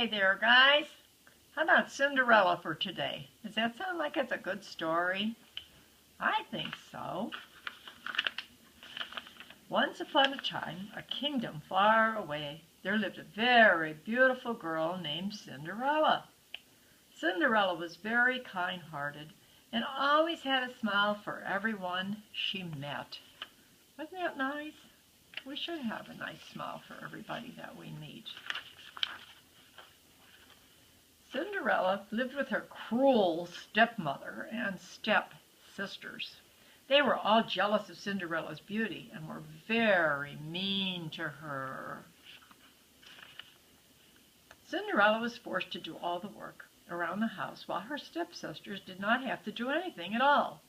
Hey there, guys. How about Cinderella for today? Does that sound like it's a good story? I think so. Once upon a time, a kingdom far away, there lived a very beautiful girl named Cinderella. Cinderella was very kind-hearted and always had a smile for everyone she met. Wasn't that nice? We should have a nice smile for everybody that we meet. Cinderella lived with her cruel stepmother and stepsisters. They were all jealous of Cinderella's beauty and were very mean to her. Cinderella was forced to do all the work around the house while her stepsisters did not have to do anything at all.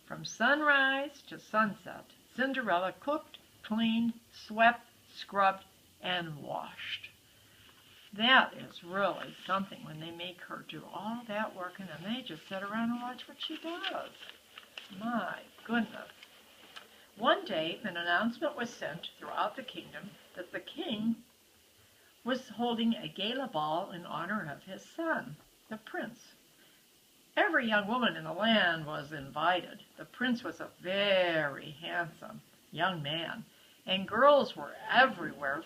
From sunrise to sunset, Cinderella cooked, cleaned, swept, scrubbed, and washed. That is really something when they make her do all that work and then they just sit around and watch what she does. My goodness. One day, an announcement was sent throughout the kingdom that the king was holding a gala ball in honor of his son, the prince. Every young woman in the land was invited. The prince was a very handsome young man, and girls were everywhere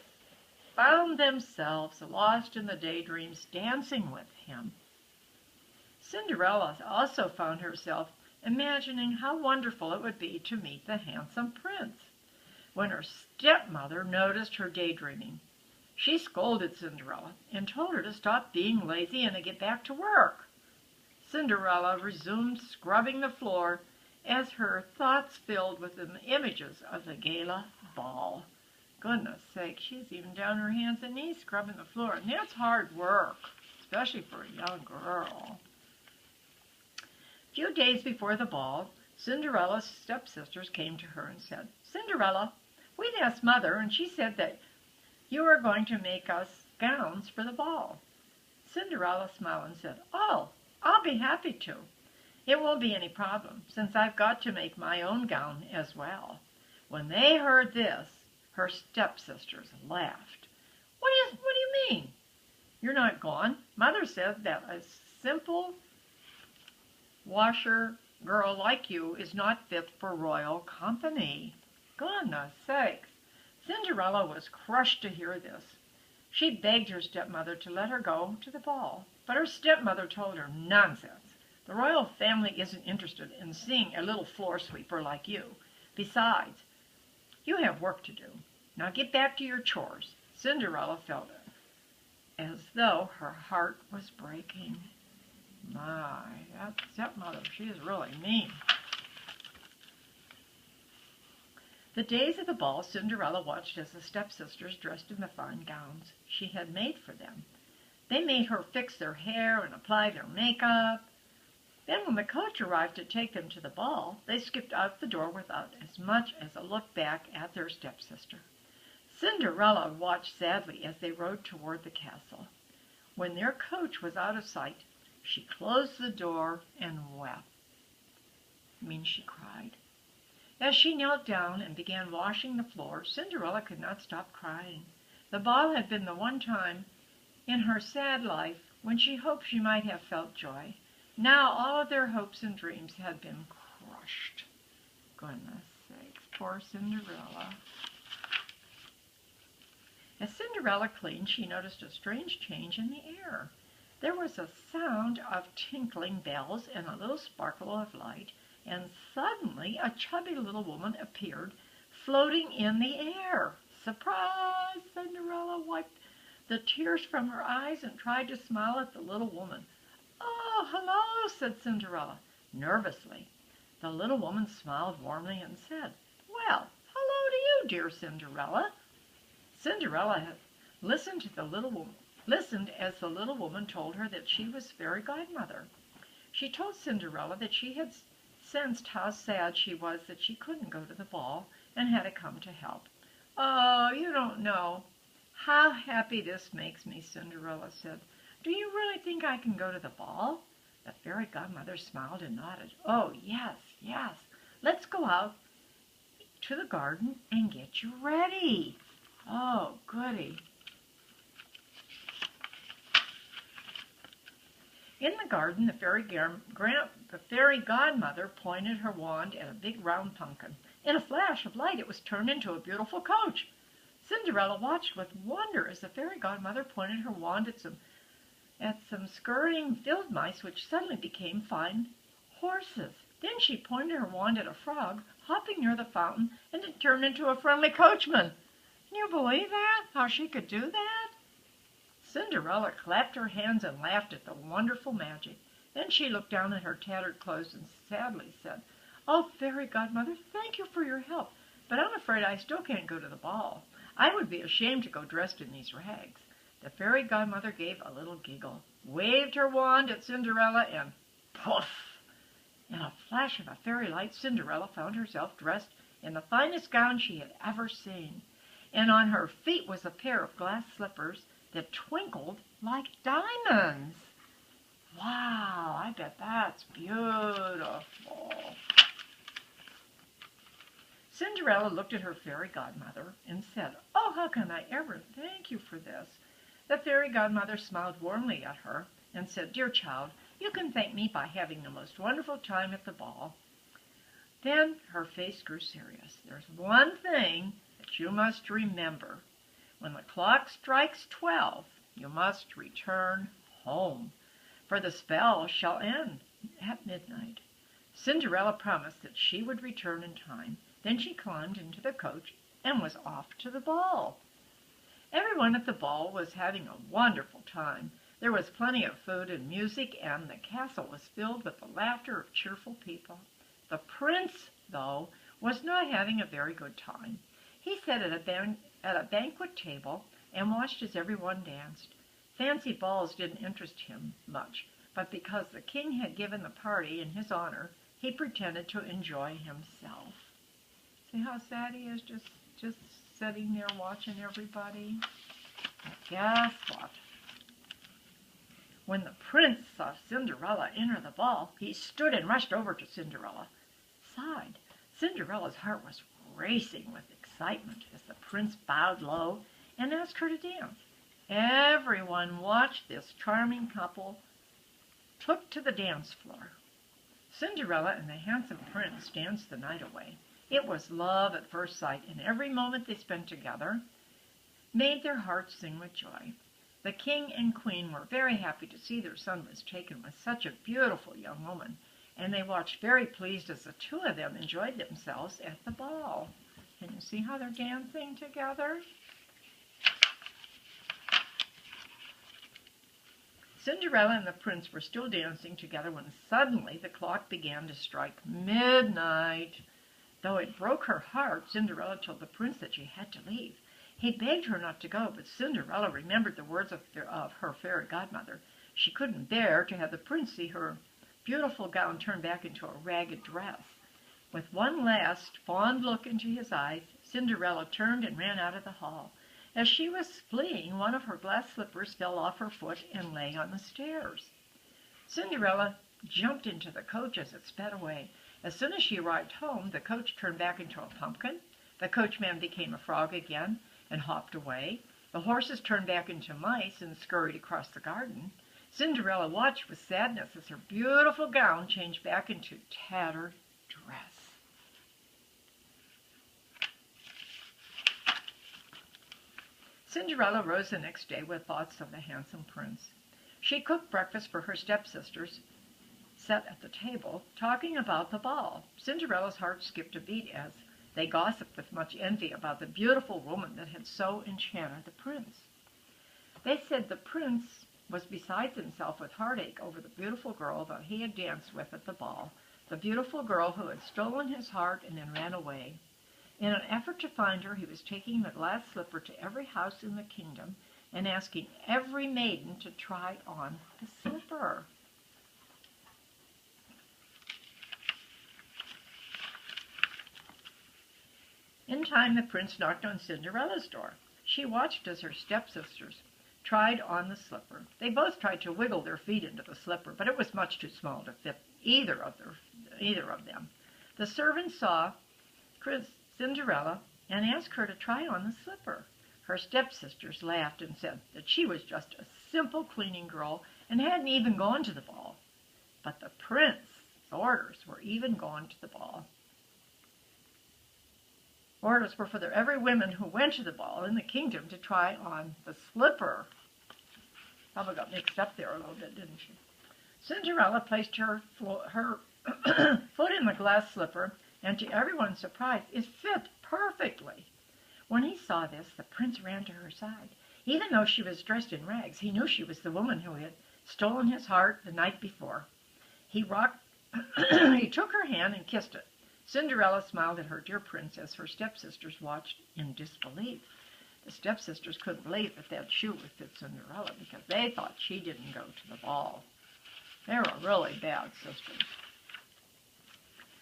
found themselves lost in the daydreams dancing with him. Cinderella also found herself imagining how wonderful it would be to meet the handsome prince. When her stepmother noticed her daydreaming, she scolded Cinderella and told her to stop being lazy and to get back to work. Cinderella resumed scrubbing the floor as her thoughts filled with the images of the gala ball. Goodness sake, she's even down her hands and knees scrubbing the floor, and that's hard work, especially for a young girl. A few days before the ball, Cinderella's stepsisters came to her and said, "Cinderella, we've asked Mother, and she said that you are going to make us gowns for the ball." Cinderella smiled and said, "Oh, I'll be happy to. It won't be any problem, since I've got to make my own gown as well." When they heard this, her stepsisters laughed. What do you mean? You're not gone? Mother said that a simple washer girl like you is not fit for royal company. Goodness sakes. Cinderella was crushed to hear this. She begged her stepmother to let her go to the ball, but her stepmother told her, "Nonsense. The royal family isn't interested in seeing a little floor sweeper like you. Besides, you have work to do. Now get back to your chores." Cinderella felt as though her heart was breaking. My, that stepmother, she is really mean. The days of the ball, Cinderella watched as the stepsisters dressed in the fine gowns she had made for them. They made her fix their hair and apply their makeup. Then when the coach arrived to take them to the ball, they skipped out the door without as much as a look back at their stepsister. Cinderella watched sadly as they rode toward the castle. When their coach was out of sight, she closed the door and wept. She cried. As she knelt down and began washing the floor, Cinderella could not stop crying. The ball had been the one time in her sad life when she hoped she might have felt joy. Now all of their hopes and dreams had been crushed. Goodness sakes, poor Cinderella. As Cinderella cleaned, she noticed a strange change in the air. There was a sound of tinkling bells and a little sparkle of light, and suddenly a chubby little woman appeared, floating in the air. Surprise! Cinderella wiped the tears from her eyes and tried to smile at the little woman. "Oh, hello," said Cinderella, nervously. The little woman smiled warmly and said, "Well, hello to you, dear Cinderella." Cinderella had listened as the little woman told her that she was fairy godmother. She told Cinderella that she had sensed how sad she was that she couldn't go to the ball and had to come to help. "Oh, you don't know how happy this makes me," Cinderella said. "Do you really think I can go to the ball?" The fairy godmother smiled and nodded. "Oh, yes, yes. Let's go out to the garden and get you ready." Oh, goody. In the garden, the fairy godmother pointed her wand at a big round pumpkin. In a flash of light, it was turned into a beautiful coach. Cinderella watched with wonder as the fairy godmother pointed her wand at some scurrying field mice, which suddenly became fine horses. Then she pointed her wand at a frog hopping near the fountain, and it turned into a friendly coachman. Can you believe that? How she could do that? Cinderella clapped her hands and laughed at the wonderful magic. Then she looked down at her tattered clothes and sadly said, "Oh, fairy godmother, thank you for your help, but I'm afraid I still can't go to the ball. I would be ashamed to go dressed in these rags." The fairy godmother gave a little giggle, waved her wand at Cinderella, and poof! In a flash of a fairy light, Cinderella found herself dressed in the finest gown she had ever seen, and on her feet was a pair of glass slippers that twinkled like diamonds. Wow, I bet that's beautiful. Cinderella looked at her fairy godmother and said, "Oh, how can I ever thank you for this?" The fairy godmother smiled warmly at her and said, "Dear child, you can thank me by having the most wonderful time at the ball." Then her face grew serious. "There's one thing that you must remember. When the clock strikes 12, you must return home, for the spell shall end at midnight." Cinderella promised that she would return in time. Then she climbed into the coach and was off to the ball. Everyone at the ball was having a wonderful time. There was plenty of food and music, and the castle was filled with the laughter of cheerful people. The prince, though, was not having a very good time. He sat at a banquet table and watched as everyone danced. Fancy balls didn't interest him much, but because the king had given the party in his honor, he pretended to enjoy himself. See how sad he is, just sitting there watching everybody? But guess what? When the prince saw Cinderella enter the ball, he stood and rushed over to Cinderella's side. Cinderella's heart was racing with excitement as the prince bowed low and asked her to dance. Everyone watched this charming couple took to the dance floor. Cinderella and the handsome prince danced the night away. It was love at first sight, and every moment they spent together made their hearts sing with joy. The king and queen were very happy to see their son was taken with such a beautiful young woman, and they watched very pleased as the two of them enjoyed themselves at the ball. Can you see how they're dancing together? Cinderella and the prince were still dancing together when suddenly the clock began to strike midnight. Though it broke her heart, Cinderella told the prince that she had to leave. He begged her not to go, but Cinderella remembered the words of her fairy godmother. She couldn't bear to have the prince see her beautiful gown turned back into a ragged dress. With one last fond look into his eyes, Cinderella turned and ran out of the hall. As she was fleeing, one of her glass slippers fell off her foot and lay on the stairs. Cinderella jumped into the coach as it sped away. As soon as she arrived home, the coach turned back into a pumpkin. The coachman became a frog again and hopped away. The horses turned back into mice and scurried across the garden. Cinderella watched with sadness as her beautiful gown changed back into tattered dress. Cinderella rose the next day with thoughts of the handsome prince. She cooked breakfast for her stepsisters, sat at the table, talking about the ball. Cinderella's heart skipped a beat as they gossiped with much envy about the beautiful woman that had so enchanted the prince. They said the prince was beside himself with heartache over the beautiful girl that he had danced with at the ball, the beautiful girl who had stolen his heart and then ran away. In an effort to find her, he was taking the glass slipper to every house in the kingdom and asking every maiden to try on the slipper. In time, the prince knocked on Cinderella's door. She watched as her stepsisters tried on the slipper. They both tried to wiggle their feet into the slipper, but it was much too small to fit either of them. The servant saw Cinderella and asked her to try on the slipper. Her stepsisters laughed and said that she was just a simple cleaning girl and hadn't even gone to the ball. But the prince's orders were even gone to the ball. Orders were for every woman who went to the ball in the kingdom to try on the slipper. Probably got mixed up there a little bit, didn't she? Cinderella placed her foot in the glass slipper, and to everyone's surprise, it fit perfectly. When he saw this, the prince ran to her side. Even though she was dressed in rags, he knew she was the woman who had stolen his heart the night before. He took her hand and kissed it. Cinderella smiled at her dear prince as her stepsisters watched in disbelief. The stepsisters couldn't believe that shoe would fit Cinderella because they thought she didn't go to the ball. They were really bad sisters.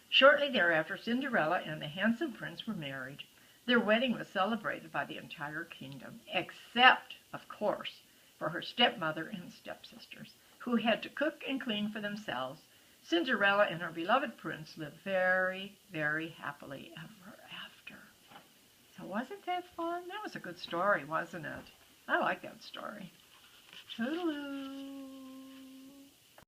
Shortly thereafter, Cinderella and the handsome prince were married. Their wedding was celebrated by the entire kingdom, except, of course, for her stepmother and stepsisters, who had to cook and clean for themselves. Cinderella and her beloved prince lived very, very happily ever after. So wasn't that fun? That was a good story, wasn't it? I like that story. Toodaloo.